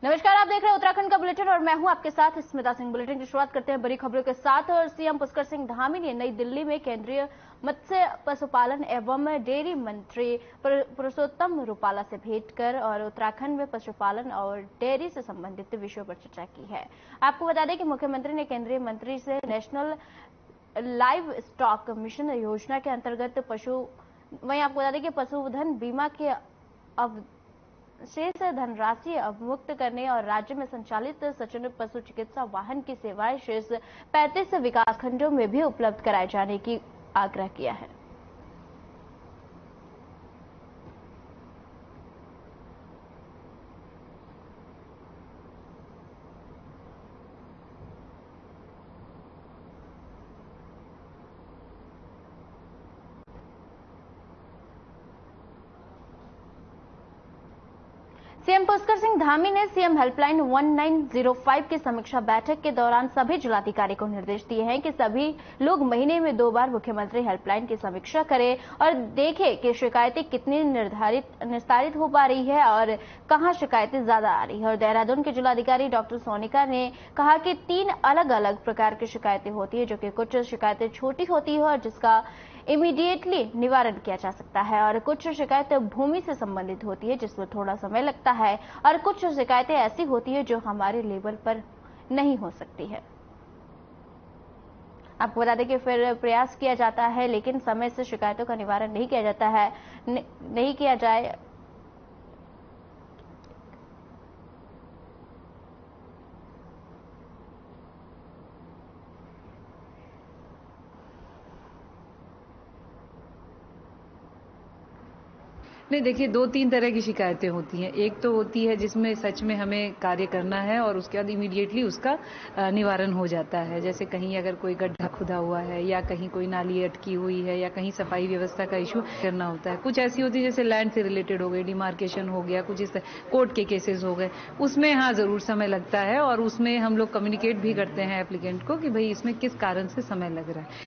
नमस्कार, आप देख रहे हैं उत्तराखंड का बुलेटिन और मैं हूं आपके साथ स्मिता सिंह। बुलेटिन की शुरुआत करते हैं बड़ी खबरों के साथ। और सीएम पुष्कर सिंह धामी ने नई दिल्ली में केंद्रीय मत्स्य पशुपालन एवं डेयरी मंत्री पुरुषोत्तम रूपाला से भेंट कर और उत्तराखंड में पशुपालन और डेयरी से संबंधित विषयों पर चर्चा की है। आपको बता दें कि मुख्यमंत्री ने केंद्रीय मंत्री से नेशनल लाइव स्टॉक मिशन योजना के अंतर्गत वहीं आपको बता दें कि पशुधन बीमा के शेष धनराशि अवमुक्त करने और राज्य में संचालित सचिन पशु चिकित्सा वाहन की सेवाएं शेष 35 विकास खंडों में भी उपलब्ध कराए जाने की आग्रह किया है। सीएम पुष्कर सिंह धामी ने सीएम हेल्पलाइन 1905 की समीक्षा बैठक के दौरान सभी जिलाधिकारी को निर्देश दिए हैं कि सभी लोग महीने में 2 बार मुख्यमंत्री हेल्पलाइन की समीक्षा करें और देखें कि शिकायतें कितनी निस्तारित हो पा रही है और कहां शिकायतें ज्यादा आ रही है। और देहरादून के जिलाधिकारी डॉक्टर सोनिका ने कहा कि 3 अलग अलग प्रकार की शिकायतें होती है, जो कि कुछ शिकायतें छोटी होती है और जिसका इमीडिएटली निवारण किया जा सकता है, और कुछ शिकायतें भूमि से संबंधित होती है जिसमें थोड़ा समय लगता है, और कुछ शिकायतें ऐसी होती है जो हमारे लेवल पर नहीं हो सकती है। आपको बता दें कि फिर प्रयास किया जाता है लेकिन समय से शिकायतों का निवारण नहीं किया जाता है, नहीं किया जाए नहीं, देखिए 2-3 तरह की शिकायतें होती हैं। एक तो होती है जिसमें सच में हमें कार्य करना है और उसके बाद इमीडिएटली उसका निवारण हो जाता है। जैसे कहीं अगर कोई गड्ढा खुदा हुआ है या कहीं कोई नाली अटकी हुई है या कहीं सफाई व्यवस्था का इशू करना होता है। कुछ ऐसी होती है जैसे लैंड से रिलेटेड हो गई, डिमार्केशन हो गया, कुछ इस कोर्ट के केसेस हो गए, उसमें हाँ जरूर समय लगता है और उसमें हम लोग कम्युनिकेट भी करते हैं एप्लीकेंट को कि भाई इसमें किस कारण से समय लग रहा है।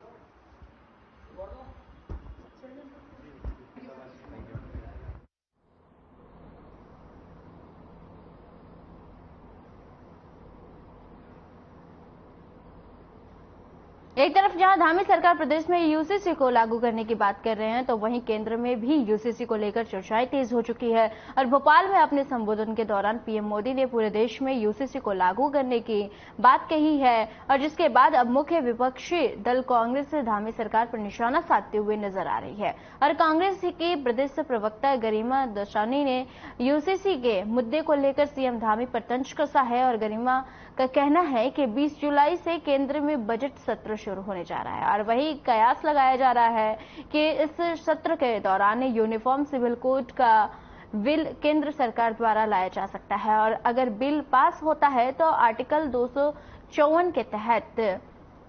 एक तरफ जहां धामी सरकार प्रदेश में यूसीसी को लागू करने की बात कर रहे हैं, तो वहीं केंद्र में भी यूसीसी को लेकर चर्चाएं तेज हो चुकी है। और भोपाल में अपने संबोधन के दौरान पीएम मोदी ने पूरे देश में यूसीसी को लागू करने की बात कही है, और जिसके बाद अब मुख्य विपक्षी दल कांग्रेस धामी सरकार पर निशाना साधते हुए नजर आ रही है। और कांग्रेस की प्रदेश प्रवक्ता गरिमा दशानी ने यूसीसी के मुद्दे को लेकर सीएम धामी पर तंज कसा है, और गरिमा का कहना है कि 20 जुलाई से केंद्र में बजट सत्र शुरू होने जा रहा है, और वही कयास लगाया जा रहा है कि इस सत्र के दौरान यूनिफॉर्म सिविल कोड का बिल केंद्र सरकार द्वारा लाया जा सकता है। और अगर बिल पास होता है तो आर्टिकल 254 के तहत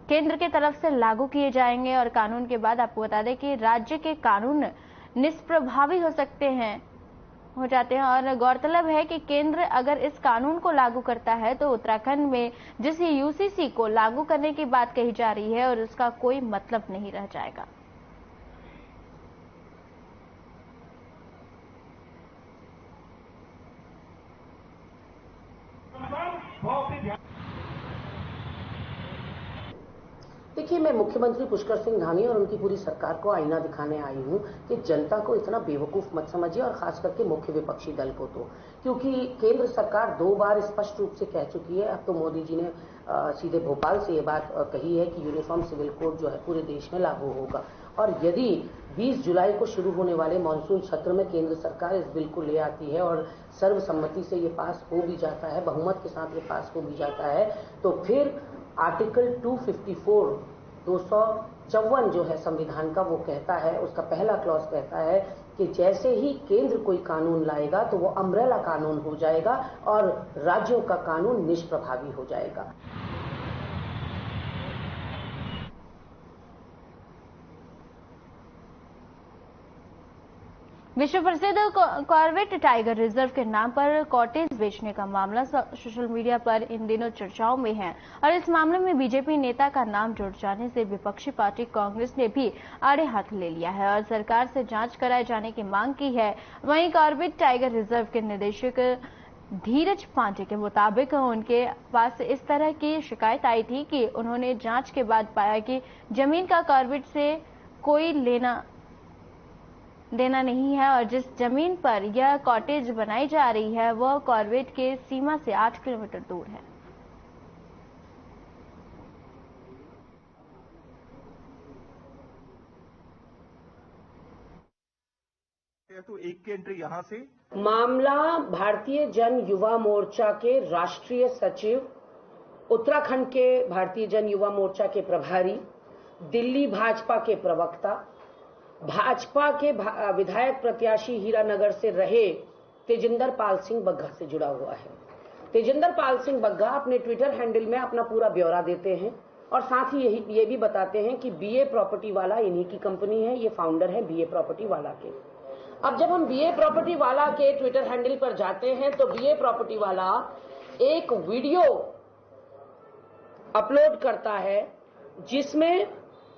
केंद्र की तरफ से लागू किए जाएंगे, और कानून के बाद आपको बता दें कि राज्य के कानून निष्प्रभावी हो जाते हैं। और गौरतलब है कि केंद्र अगर इस कानून को लागू करता है तो उत्तराखंड में जिस यूसीसी को लागू करने की बात कही जा रही है और उसका कोई मतलब नहीं रह जाएगा। देखिए, मैं मुख्यमंत्री पुष्कर सिंह धामी और उनकी पूरी सरकार को आईना दिखाने आई हूं कि जनता को इतना बेवकूफ मत समझिए, और खास करके मुख्य विपक्षी दल को तो, क्योंकि केंद्र सरकार 2 बार स्पष्ट रूप से कह चुकी है। अब तो मोदी जी ने सीधे भोपाल से ये बात कही है कि यूनिफॉर्म सिविल कोड जो है पूरे देश में लागू होगा, और यदि 20 जुलाई को शुरू होने वाले मानसून सत्र में केंद्र सरकार इस बिल को ले आती है और सर्वसम्मति से ये पास हो भी जाता है, बहुमत के साथ ये पास हो भी जाता है, तो फिर आर्टिकल 254 जो है संविधान का, वो कहता है, उसका पहला क्लॉज कहता है कि जैसे ही केंद्र कोई कानून लाएगा तो वो अम्ब्रेला कानून हो जाएगा और राज्यों का कानून निष्प्रभावी हो जाएगा। विश्व प्रसिद्ध कॉर्बेट टाइगर रिजर्व के नाम पर कॉटेज बेचने का मामला सोशल मीडिया पर इन दिनों चर्चाओं में है, और इस मामले में बीजेपी नेता का नाम जुड़ जाने से विपक्षी पार्टी कांग्रेस ने भी आड़े हाथ ले लिया है और सरकार से जांच कराए जाने की मांग की है। वहीं कॉर्बेट टाइगर रिजर्व के निदेशक धीरज पांडे के मुताबिक उनके पास इस तरह की शिकायत आई थी कि उन्होंने जांच के बाद पाया कि जमीन का कॉर्बेट से कोई लेना देना नहीं है और जिस जमीन पर यह कॉटेज बनाई जा रही है वह कॉर्बेट के सीमा से 8 किलोमीटर दूर है। तो एक की एंट्री यहां से मामला भारतीय जन युवा मोर्चा के राष्ट्रीय सचिव, उत्तराखंड के भारतीय जन युवा मोर्चा के प्रभारी, दिल्ली भाजपा के प्रवक्ता, भाजपा के विधायक प्रत्याशी हीरानगर से रहे तेजिंदर पाल सिंह बग्गा से जुड़ा हुआ है। तेजिंदर पाल सिंह बग्गा अपने ट्विटर हैंडल में अपना पूरा ब्यौरा देते हैं और साथ ही ये भी बताते हैं कि बीए प्रॉपर्टी वाला इन्हीं की कंपनी है, ये फाउंडर है बीए प्रॉपर्टी वाला के। अब जब हम बीए प्रॉपर्टी वाला के ट्विटर हैंडल पर जाते हैं तो बीए प्रॉपर्टी वाला एक वीडियो अपलोड करता है जिसमें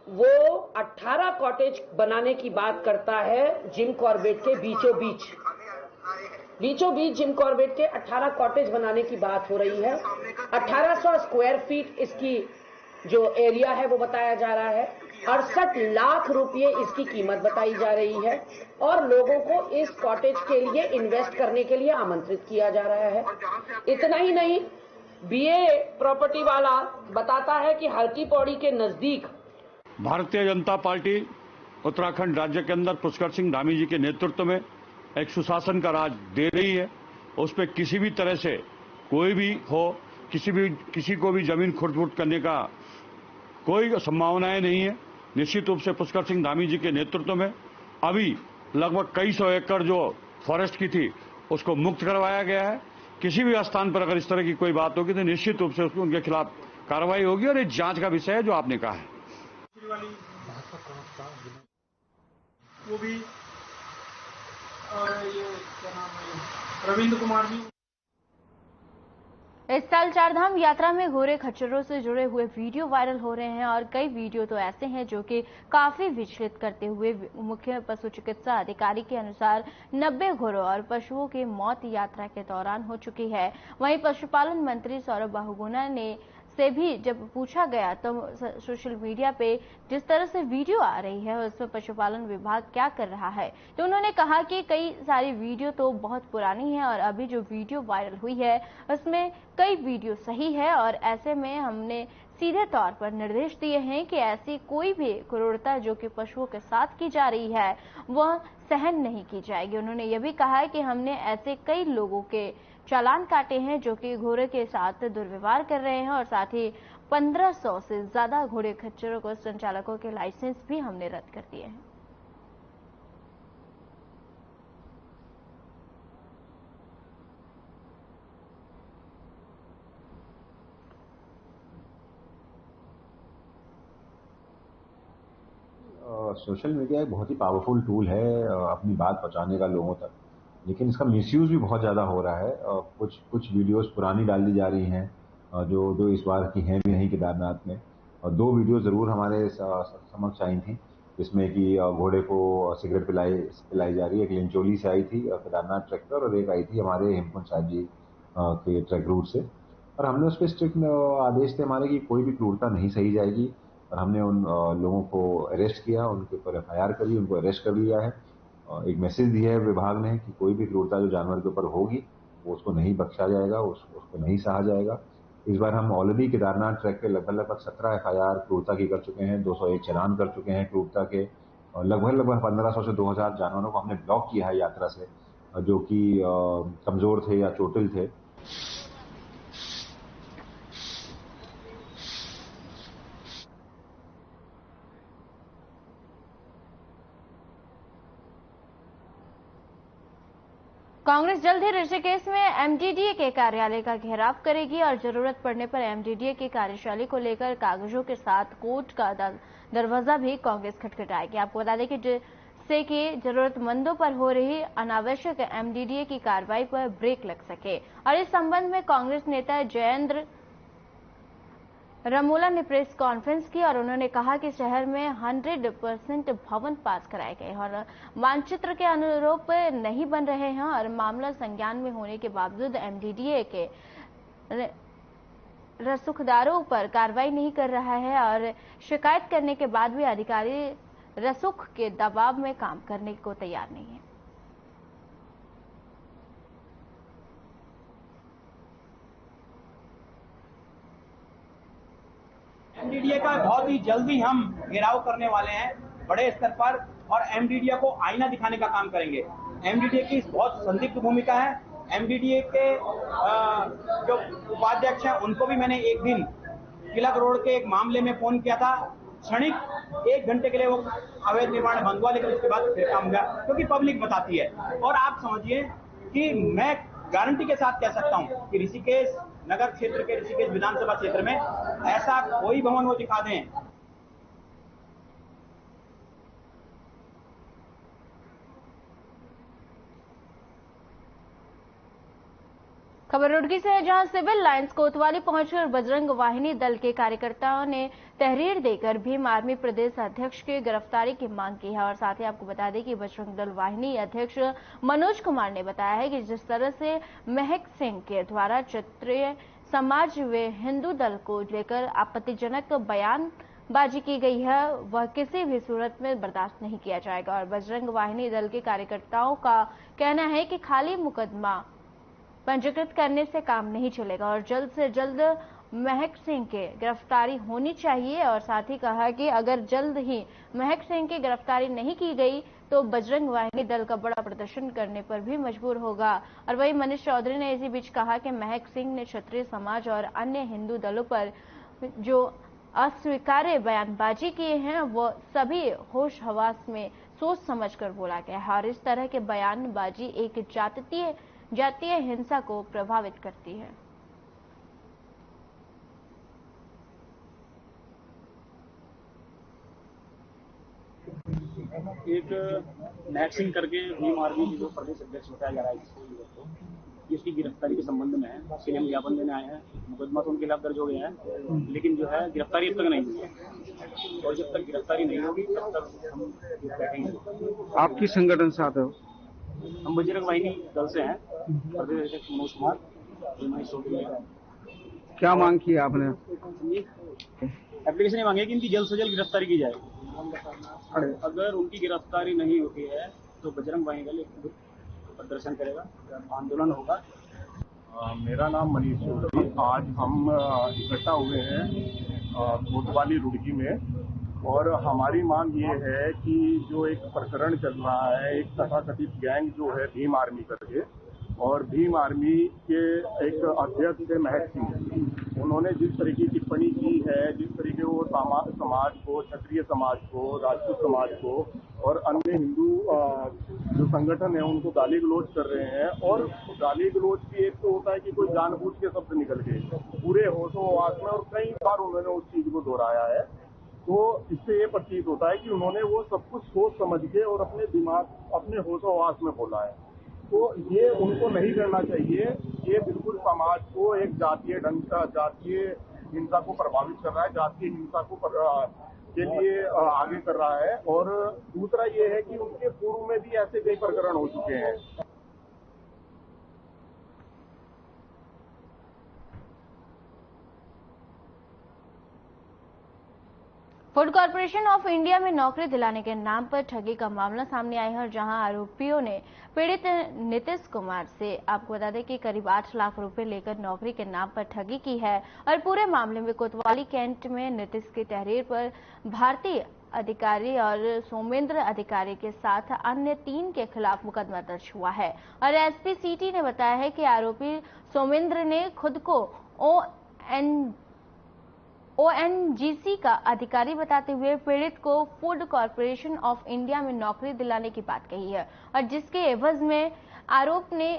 वो 18 कॉटेज बनाने की बात करता है जिम कॉर्बेट के बीचों बीच जिम कॉर्बेट के 18 कॉटेज बनाने की बात हो रही है। 1800 स्क्वायर फीट इसकी जो एरिया है वो बताया जा रहा है। 68 लाख रुपए इसकी कीमत बताई जा रही है और लोगों को इस कॉटेज के लिए इन्वेस्ट करने के लिए आमंत्रित किया जा रहा है। इतना ही नहीं, बीए प्रॉपर्टी वाला बताता है कि हल्की पौड़ी के नजदीक भारतीय जनता पार्टी उत्तराखंड राज्य के अंदर पुष्कर सिंह धामी जी के नेतृत्व में एक सुशासन का राज दे रही है। उसमें किसी भी तरह से कोई भी हो, किसी को भी जमीन खुर्द-फुर्द करने का कोई संभावनाएं नहीं है। निश्चित रूप से पुष्कर सिंह धामी जी के नेतृत्व में अभी लगभग कई सौ एकड़ जो फॉरेस्ट की थी उसको मुक्त करवाया गया है। किसी भी स्थान पर अगर इस तरह की कोई बात होगी तो निश्चित रूप से उनके खिलाफ कार्रवाई होगी और ये जांच का विषय है जो आपने कहा है। वाली भाजपा प्रवक्ता वो भी और ये क्या नाम है रविंद्र कुमार जी। इस साल चारधाम यात्रा में घोड़े खच्चरों से जुड़े हुए वीडियो वायरल हो रहे हैं और कई वीडियो तो ऐसे हैं जो कि काफी विचलित करते हुए। मुख्य पशु चिकित्सा अधिकारी के अनुसार 90 घोड़ों और पशुओं की मौत यात्रा के दौरान हो चुकी है। वहीं पशुपालन मंत्री सौरभ बहुगुणा ने से भी जब पूछा गया तो सोशल मीडिया पे जिस तरह से वीडियो आ रही है उसमें पशुपालन विभाग क्या कर रहा है, तो उन्होंने कहा कि कई सारी वीडियो तो बहुत पुरानी है और अभी जो वीडियो वायरल हुई है उसमें कई वीडियो सही है और ऐसे में हमने सीधे तौर पर निर्देश दिए हैं कि ऐसी कोई भी क्रूरता जो कि पशुओं के साथ की जा रही है वह सहन नहीं की जाएगी। उन्होंने यह भी कहा है कि हमने ऐसे कई लोगों के चालान काटे हैं जो कि घोड़े के साथ दुर्व्यवहार कर रहे हैं और साथ ही 1500 से ज्यादा घोड़े खच्चरों को संचालकों के लाइसेंस भी हमने रद्द कर दिए हैं। सोशल मीडिया एक बहुत ही पावरफुल टूल है अपनी बात पहुंचाने का लोगों तक, लेकिन इसका मिसयूज भी बहुत ज़्यादा हो रहा है। कुछ वीडियोस पुरानी डाल दी जा रही हैं जो इस बार की हैं भी नहीं केदारनाथ में। और 2 वीडियो ज़रूर हमारे समक्ष आई थी जिसमें कि घोड़े को सिगरेट पिलाई जा रही है। एक लिंचोली से आई थी केदारनाथ ट्रैक पर और एक आई थी हमारे हेमकुंड साहिब जी के ट्रैक रूट से। और हमने उस पर स्ट्रिक्ट आदेश थे हमारे कि कोई भी क्रूरता नहीं सही जाएगी और हमने उन लोगों को अरेस्ट किया, उनके ऊपर FIR करी, उनको अरेस्ट कर लिया है। एक मैसेज दिया है विभाग ने कि कोई भी क्रूरता जो जानवर के ऊपर होगी वो उसको नहीं बख्शा जाएगा, उसको नहीं सहा जाएगा। इस बार हम ऑलरेडी केदारनाथ ट्रैक पे लगभग 17 FIR क्रूरता की कर चुके हैं, 201 चालान कर चुके हैं क्रूरता के, और लगभग 1500 से 2000 जानवरों को हमने ब्लॉक किया है यात्रा से जो कि कमजोर थे या चोटिल थे। कांग्रेस जल्द ही ऋषिकेश में MDDA के कार्यालय का घेराव करेगी और जरूरत पड़ने पर MDDA की कार्यशैली को लेकर कागजों के साथ कोर्ट का दरवाजा भी कांग्रेस खटखटाएगी। आपको बता दें कि जिससे कि जरूरतमंदों पर हो रही अनावश्यक MDDA की कार्रवाई पर ब्रेक लग सके। और इस संबंध में कांग्रेस नेता रमोला ने प्रेस कॉन्फ्रेंस की और उन्होंने कहा कि शहर में 100% भवन पास कराए गए और मानचित्र के अनुरूप नहीं बन रहे हैं और मामला संज्ञान में होने के बावजूद एमडीडीए के रसूखदारों पर कार्रवाई नहीं कर रहा है और शिकायत करने के बाद भी अधिकारी रसूख के दबाव में काम करने को तैयार नहीं है। एमडीडीए का बहुत ही जल्दी हम घेराव करने वाले हैं बड़े स्तर पर और एमडीडीए को आईना दिखाने का काम करेंगे। एमडीडीए की बहुत संदिग्ध भूमिका है। एमडीडीए के जो उपाध्यक्ष हैं उनको भी मैंने एक दिन तिलक रोड के एक मामले में फोन किया था। क्षणिक 1 घंटे के लिए वो अवैध निर्माण बंद हुआ, लेकिन उसके बाद फिर काम हुआ, क्योंकि पब्लिक बताती है। और आप समझिए कि मैं गारंटी के साथ कह सकता हूं कि ऋषिकेश नगर क्षेत्र के ऋषिकेश विधानसभा क्षेत्र में ऐसा कोई भवन वो दिखा दें। खबर रुड़की से है, जहां सिविल लाइंस कोतवाली पहुंचकर बजरंग वाहिनी दल के कार्यकर्ताओं ने तहरीर देकर भीम आर्मी प्रदेश अध्यक्ष की गिरफ्तारी की मांग की है। और साथ ही आपको बता दें कि बजरंग दल वाहिनी अध्यक्ष मनोज कुमार ने बताया है कि जिस तरह से महक सिंह के द्वारा क्षत्रिय समाज व हिंदू दल को लेकर आपत्तिजनक बयानबाजी की गई है, वह किसी भी सूरत में बर्दाश्त नहीं किया जाएगा। और बजरंग वाहिनी दल के कार्यकर्ताओं का कहना है कि खाली मुकदमा पंजीकृत करने से काम नहीं चलेगा और जल्द से जल्द महक सिंह के गिरफ्तारी होनी चाहिए। और साथ ही कहा कि अगर जल्द ही महक सिंह की गिरफ्तारी नहीं की गई तो बजरंग वाहिनी दल का बड़ा प्रदर्शन करने पर भी मजबूर होगा। और वहीं मनीष चौधरी ने इसी बीच कहा कि महक सिंह ने क्षत्रिय समाज और अन्य हिंदू दलों पर जो अस्वीकार्य बयानबाजी किए हैं वो सभी होश हवास में सोच समझकर बोला गया है और इस तरह के बयानबाजी एक जातीय हिंसा को प्रभावित करती है। एक महक सिंह करके भीम आर्मी की जो प्रदेश अध्यक्ष बताया जा रहा है जिसकी गिरफ्तारी के संबंध में है, इसके लिए हम ज्ञापन देने आए हैं। मुकदमा तो उनके खिलाफ दर्ज हो गया है, लेकिन जो है गिरफ्तारी अब तक नहीं हुई है और जब तक गिरफ्तारी नहीं होगी तब तक हम बैठेंगे। आप किस संगठन से आते हो? हम बजरंग वाहिनी दल से हैं, प्रदेश अध्यक्ष मनोज कुमार। क्या मांग की आपने? एप्लीकेशन ये मांगे कि इनकी जल्द से जल्द गिरफ्तारी की जाए। अगर उनकी गिरफ्तारी नहीं होती है तो बजरंग वाहिनी दल एक प्रदर्शन करेगा, आंदोलन होगा। मेरा नाम मनीष चौधरी। आज हम इकट्ठा हुए हैं कोतवाली रुड़की में और हमारी मांग ये है कि जो एक प्रकरण चल रहा है, एक तथाकथित गैंग जो है भीम आर्मी करके, और भीम आर्मी के एक अध्यक्ष है महक सिंह, उन्होंने जिस तरीके की टिप्पणी की है, जिस तरीके वो समाज को, क्षत्रिय समाज को, राजपूत समाज को और अन्य हिंदू जो संगठन है उनको गाली गलौज कर रहे हैं। और गाली गलौज की एक तो होता है कि कोई जानबूझ के शब्द निकल गए पूरे होशो-हवास में, और कई बार उन्होंने उस चीज को दोहराया है। तो इससे ये प्रतीत होता है कि उन्होंने वो सब कुछ सोच समझ के और अपने दिमाग, अपने होशो-हवास में बोला है। तो ये उनको नहीं करना चाहिए। ये बिल्कुल समाज को एक जातीय हिंसा को प्रभावित कर रहा है, जातीय हिंसा को के लिए आगे कर रहा है। और दूसरा ये है कि उनके पूर्व में भी ऐसे कई प्रकरण हो चुके हैं। फूड कॉर्पोरेशन ऑफ इंडिया में नौकरी दिलाने के नाम पर ठगी का मामला सामने आया है, जहां आरोपियों ने पीड़ित नीतीश कुमार से आपको बता दें कि करीब 8 लाख रुपए लेकर नौकरी के नाम पर ठगी की है। और पूरे मामले में कोतवाली कैंट में नीतीश की तहरीर पर भारतीय अधिकारी और सोमेंद्र अधिकारी के साथ अन्य 3 के खिलाफ मुकदमा दर्ज हुआ है। और एसपी सिटी ने बताया है कि आरोपी सोमेंद्र ने खुद को ओएनजीसी का अधिकारी बताते हुए पीड़ित को फूड कॉर्पोरेशन ऑफ इंडिया में नौकरी दिलाने की बात कही है, और जिसके एवज में आरोप ने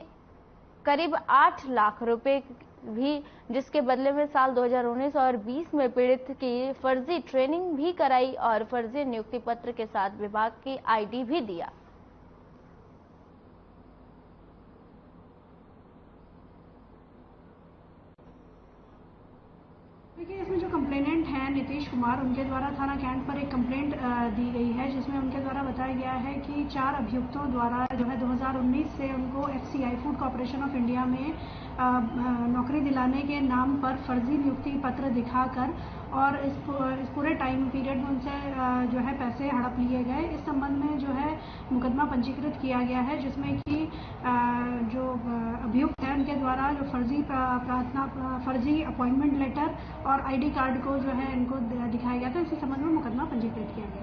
करीब 8 लाख रुपए भी, जिसके बदले में साल 2019 और 20 में पीड़ित की फर्जी ट्रेनिंग भी कराई और फर्जी नियुक्ति पत्र के साथ विभाग की आईडी भी दिया। देखिए, इसमें जो कंप्लेनेंट हैं नीतीश कुमार, उनके द्वारा थाना कैंट पर एक कंप्लेंट दी गई है, जिसमें उनके द्वारा बताया गया है कि 4 अभियुक्तों द्वारा जो है 2019 से उनको FCI food corporation of India में नौकरी दिलाने के नाम पर फर्जी नियुक्ति पत्र दिखाकर और इस पूरे टाइम पीरियड में उनसे जो है पैसे हड़प लिए गए। इस संबंध में जो है मुकदमा पंजीकृत किया गया है, जिसमें कि जो अभियुक्त है उनके द्वारा जो फर्जी अपॉइंटमेंट लेटर और ID कार्ड को जो है इनको दिखाया गया था। इसी संबंध में मुकदमा पंजीकृत किया गया।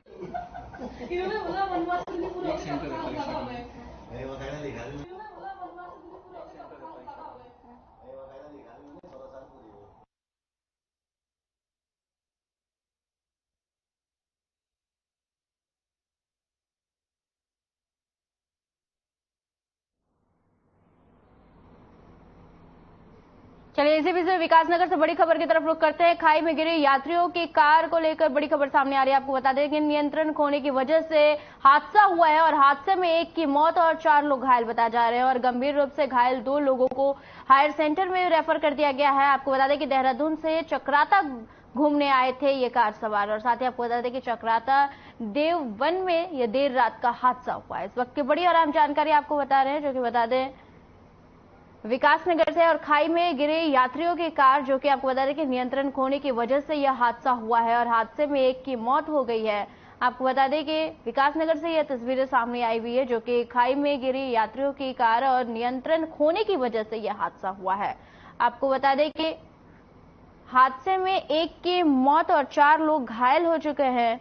चलिए इसी बीच विकासनगर से बड़ी खबर की तरफ रुख करते हैं। खाई में गिरी यात्रियों की कार को लेकर बड़ी खबर सामने आ रही है। आपको बता दें कि नियंत्रण खोने की वजह से हादसा हुआ है और हादसे में एक की मौत और 4 लोग घायल बताए जा रहे हैं और गंभीर रूप से घायल 2 लोगों को हायर सेंटर में रेफर कर दिया गया है। आपको बता दें कि देहरादून से चक्राता घूमने आए थे ये कार सवार और साथ ही आपको बता दें कि चक्राता देववन में यह देर रात का हादसा हुआ है। इस वक्त की बड़ी और अहम जानकारी आपको बता रहे हैं, जो कि बता दें विकासनगर से और खाई में गिरे यात्रियों की कार, जो कि आपको बता दें कि नियंत्रण खोने की वजह से यह हादसा हुआ है और हादसे में एक की मौत हो गई है। आपको बता दें कि विकासनगर से यह तस्वीरें सामने आई हुई है, जो कि खाई में गिरी यात्रियों की कार और नियंत्रण खोने की वजह से यह हादसा हुआ है। आपको बता दें कि हादसे में एक की मौत और 4 लोग घायल हो चुके हैं।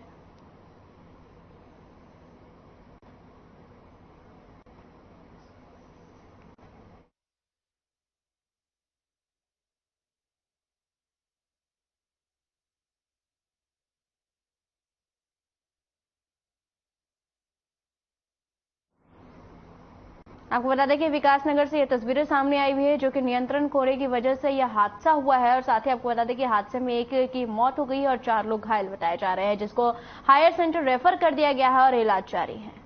आपको बता दें कि विकासनगर से ये तस्वीरें सामने आई हुई है, जो कि नियंत्रण खोने की वजह से यह हादसा हुआ है और साथ ही आपको बता दें कि हादसे में एक की मौत हो गई है और 4 लोग घायल बताए जा रहे हैं, जिसको हायर सेंटर रेफर कर दिया गया है और इलाज जारी है।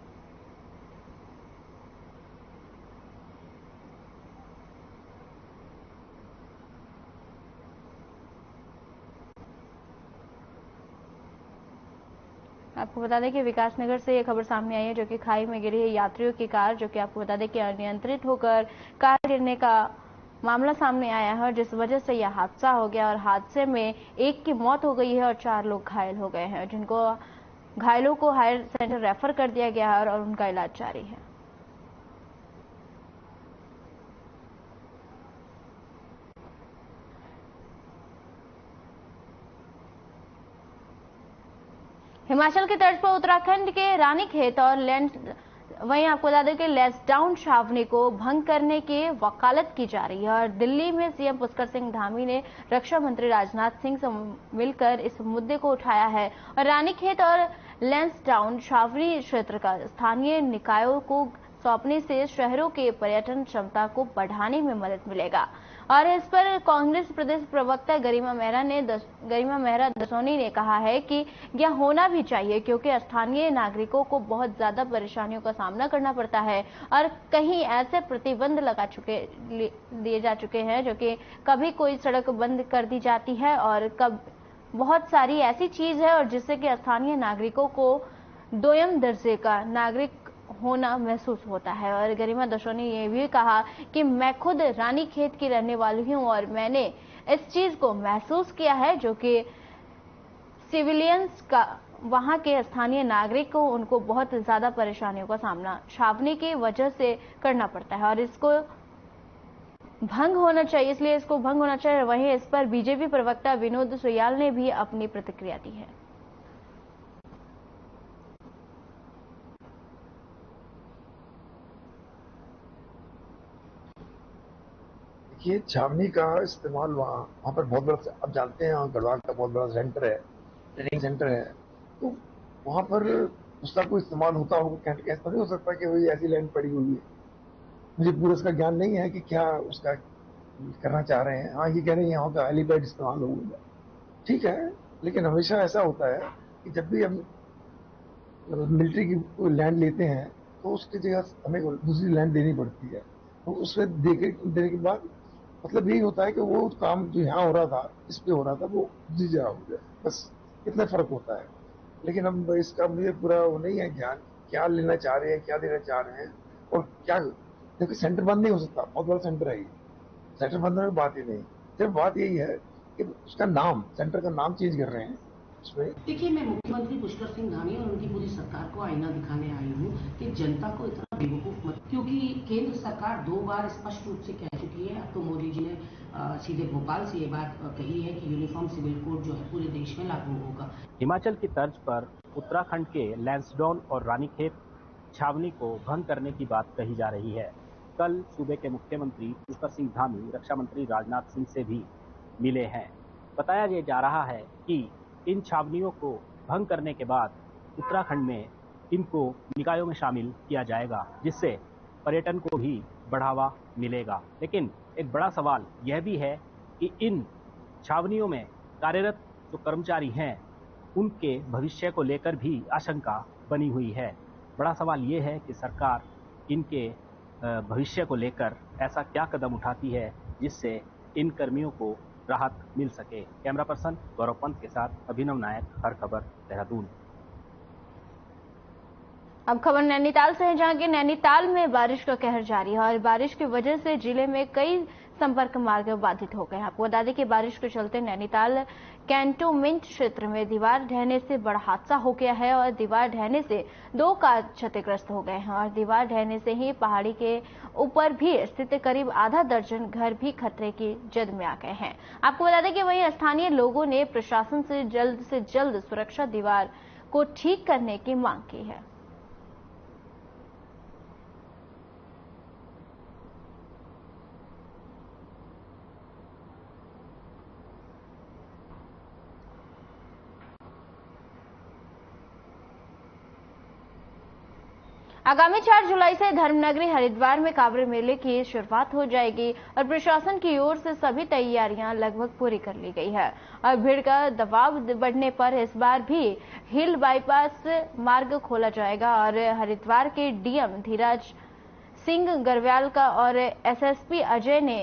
आपको बता दें कि विकासनगर से ये खबर सामने आई है, जो कि खाई में गिरी है यात्रियों की कार, जो कि आपको बता दें कि अनियंत्रित होकर कार गिरने का मामला सामने आया है, जिस वजह से यह हादसा हो गया और हादसे में एक की मौत हो गई है और 4 लोग घायल हो गए हैं, जिनको घायलों को हायर सेंटर रेफर कर दिया गया है और उनका इलाज जारी है। हिमाचल की तर्ज पर उत्तराखंड के रानीखेत और वहीं आपको बता दें कि लैंसडाउन छावनी को भंग करने की वकालत की जा रही है और दिल्ली में सीएम पुष्कर सिंह धामी ने रक्षा मंत्री राजनाथ सिंह से मिलकर इस मुद्दे को उठाया है और रानीखेत और लैंसडाउन छावनी क्षेत्र का स्थानीय निकायों को सौंपने से शहरों के पर्यटन क्षमता को बढ़ाने में मदद मिलेगा। और इस पर कांग्रेस प्रदेश प्रवक्ता गरिमा मेहरा दसोनी ने कहा है कि यह होना भी चाहिए, क्योंकि स्थानीय नागरिकों को बहुत ज्यादा परेशानियों का सामना करना पड़ता है और कहीं ऐसे प्रतिबंध दिए जा चुके हैं, जो कि कभी कोई सड़क बंद कर दी जाती है और कब बहुत सारी ऐसी चीज है और जिससे कि स्थानीय नागरिकों को दोयम दर्जे का नागरिक होना महसूस होता है। और गरिमा दसोनी ने यह भी कहा कि मैं खुद रानीखेत की रहने वाली हूं और मैंने इस चीज को महसूस किया है, जो कि सिविलियंस का वहां के स्थानीय नागरिक को उनको बहुत ज्यादा परेशानियों का सामना छावनी की वजह से करना पड़ता है और इसको भंग होना चाहिए, इसलिए इसको भंग होना चाहिए। वहीं इस पर बीजेपी प्रवक्ता विनोद सुयाल ने भी अपनी प्रतिक्रिया दी है। ये छावनी का इस्तेमाल वहाँ पर बहुत बड़ा, आप जानते हैं गढ़वाल का बहुत बड़ा सेंटर है, ट्रेनिंग सेंटर है, तो वहाँ पर उसका कोई इस्तेमाल होता होगा, कैसा नहीं हो सकता कि वही ऐसी लैंड पड़ी हुई है। मुझे पूरा इसका ज्ञान नहीं है कि क्या उसका करना चाह रहे हैं। हाँ, ये कह रहे हैं यहाँ का हेलीपैड इस्तेमाल होगा, ठीक है, लेकिन हमेशा ऐसा होता है कि जब भी हम मिलिट्री की लैंड लेते हैं तो उसकी जगह हमें दूसरी लैंड देनी पड़ती है, तो उसमें देने के बाद मतलब यही होता है कि वो काम जो यहाँ हो रहा था, इस पे हो रहा था, वो दूसरी जगह हो गया, बस इतना फर्क होता है। लेकिन अब इसका मुझे पूरा वो नहीं है ज्ञान, क्या लेना चाह रहे हैं, क्या देना चाह रहे हैं और क्या। देखिए सेंटर बंद नहीं हो सकता, बहुत बड़ा सेंटर है ये, सेंटर बंद होने की बात ही नहीं। सिर्फ बात यही है कि उसका नाम, सेंटर का नाम चेंज कर रहे हैं उसमें। देखिए, मैं मुख्यमंत्री पुष्कर सिंह धामी और उनकी पूरी सरकार को आईना दिखाने आई हूँ कि जनता को इतना बेवकूफ मत, क्योंकि केंद्र सरकार 2 बार स्पष्ट रूप से कह चुकी है। अब तो मोदी जी ने सीधे भोपाल से ये बात कही है कि यूनिफॉर्म सिविल कोड जो है पूरे देश में लागू होगा। हिमाचल की तर्ज पर उत्तराखंड के लैंसडौन और रानीखेत छावनी को भंग करने की बात कही जा रही है। कल सूबे के मुख्यमंत्री पुष्कर सिंह धामी रक्षा मंत्री राजनाथ सिंह से भी मिले हैं। बताया जा रहा है कि इन छावनियों को भंग करने के बाद उत्तराखंड में इनको निकायों में शामिल किया जाएगा, जिससे पर्यटन को भी बढ़ावा मिलेगा। लेकिन एक बड़ा सवाल यह भी है कि इन छावनियों में कार्यरत जो कर्मचारी हैं उनके भविष्य को लेकर भी आशंका बनी हुई है। बड़ा सवाल ये है कि सरकार इनके भविष्य को लेकर ऐसा क्या कदम उठाती है जिससे इन कर्मियों को राहत मिल सके। कैमरा पर्सन गौरव पंत के साथ अभिनव नायक, हर खबर, देहरादून। अब खबर नैनीताल से है, जहां की नैनीताल में बारिश का कहर जारी है और बारिश की वजह से जिले में कई संपर्क मार्ग बाधित हो गए हैं। आपको बता दें कि बारिश के चलते नैनीताल कैंटोनमेंट क्षेत्र में दीवार ढहने से बड़ा हादसा हो गया है और दीवार ढहने से 2 कार क्षतिग्रस्त हो गए हैं और दीवार ढहने से ही पहाड़ी के ऊपर भी स्थित करीब आधा दर्जन घर भी खतरे की जद में आ गए हैं। आपको बता दें कि वहीं स्थानीय लोगों ने प्रशासन से जल्द सुरक्षा दीवार को ठीक करने की मांग की है। आगामी 4 जुलाई से धर्मनगरी हरिद्वार में कांवड़ मेले की शुरुआत हो जाएगी और प्रशासन की ओर से सभी तैयारियां लगभग पूरी कर ली गई है और भीड़ का दबाव बढ़ने पर इस बार भी हिल बाईपास मार्ग खोला जाएगा और हरिद्वार के डीएम धीराज सिंह गर्व्याल का और एसएसपी अजय ने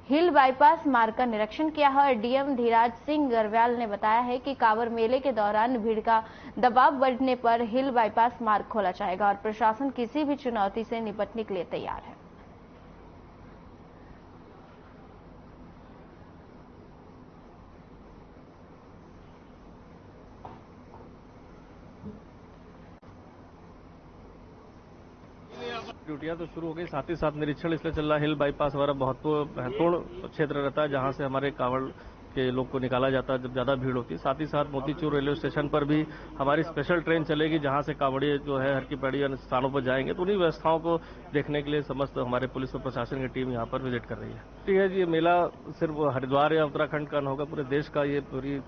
हिल बाईपास मार्ग का निरीक्षण किया है और डीएम धीराज सिंह गर्व्याल ने बताया है कि कांवड़ मेले के दौरान भीड़ का दबाव बढ़ने पर हिल बाईपास मार्ग खोला जाएगा और प्रशासन किसी भी चुनौती से निपटने के लिए तैयार है। ड्यूटियां तो शुरू हो गई, साथ ही साथ निरीक्षण इसलिए चल रहा है। हिल बाईपास हमारा महत्वपूर्ण क्षेत्र रहता है जहां से हमारे कांवड़ के लोग को निकाला जाता है जब ज्यादा भीड़ होती है। साथ ही साथ मोतीचूर रेलवे स्टेशन पर भी हमारी स्पेशल ट्रेन चलेगी जहां से कांवड़िए जो है हर की पैड़ी अन्य स्थानों पर जाएंगे। तो उन्हीं व्यवस्थाओं को देखने के लिए समस्त हमारे पुलिस और प्रशासन की टीम यहाँ पर विजिट कर रही है। ठीक है जी, ये मेला सिर्फ हरिद्वार या उत्तराखंड का न होगा, पूरे देश का ये पूरी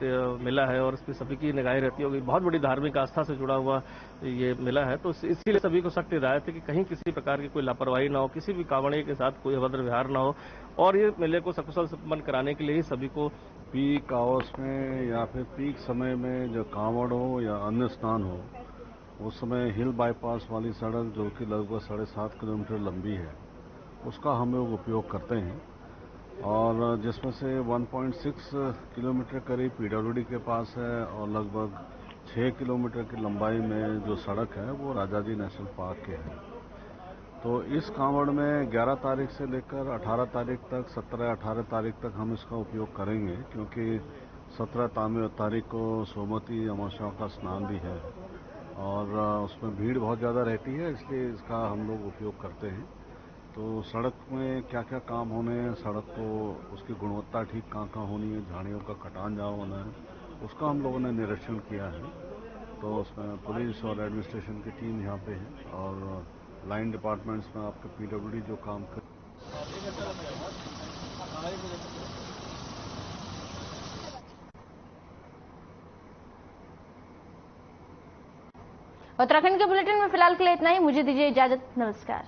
मेला है और इसमें सभी की निगाहें रहती होगी। बहुत बड़ी धार्मिक आस्था से जुड़ा हुआ ये मेला है, तो इसीलिए सभी को सख्त हिदायत है कि कहीं किसी प्रकार की कोई लापरवाही ना हो, किसी भी कांवड़िए के साथ कोई अभद्र व्यवहार ना हो और ये मेले को सकुशल संपन्न कराने के लिए ही सभी को पीक आवर्स में या फिर पीक समय में जो कांवड़ हो या अन्य स्नान हो, उस समय हिल बाईपास वाली सड़क जो कि लगभग 7.5 किलोमीटर लंबी है उसका हम लोग उपयोग करते हैं और जिसमें से 1.6 किलोमीटर करीब पीडब्ल्यूडी के पास है और लगभग 6 किलोमीटर की लंबाई में जो सड़क है वो राजाजी नेशनल पार्क के है। तो इस कांवड़ में 11 तारीख से लेकर 18 तारीख तक 17-18 तारीख तक हम इसका उपयोग करेंगे, क्योंकि 17 तारीख को सोमवती अमावस्या का स्नान भी है और उसमें भीड़ बहुत ज़्यादा रहती है, इसलिए इसका हम लोग उपयोग करते हैं। तो सड़क में क्या क्या काम होने हैं, सड़क को उसकी गुणवत्ता ठीक कहाँ होनी है, झाड़ियों का कटान जहाँ होना है, उसका हम लोगों ने निरीक्षण किया है। तो उसमें पुलिस और एडमिनिस्ट्रेशन की टीम यहाँ पे है और लाइन डिपार्टमेंट्स में आपके पीडब्ल्यूडी जो काम कर। उत्तराखंड के बुलेटिन में फिलहाल के लिए इतना ही। मुझे दीजिए इजाजत। नमस्कार।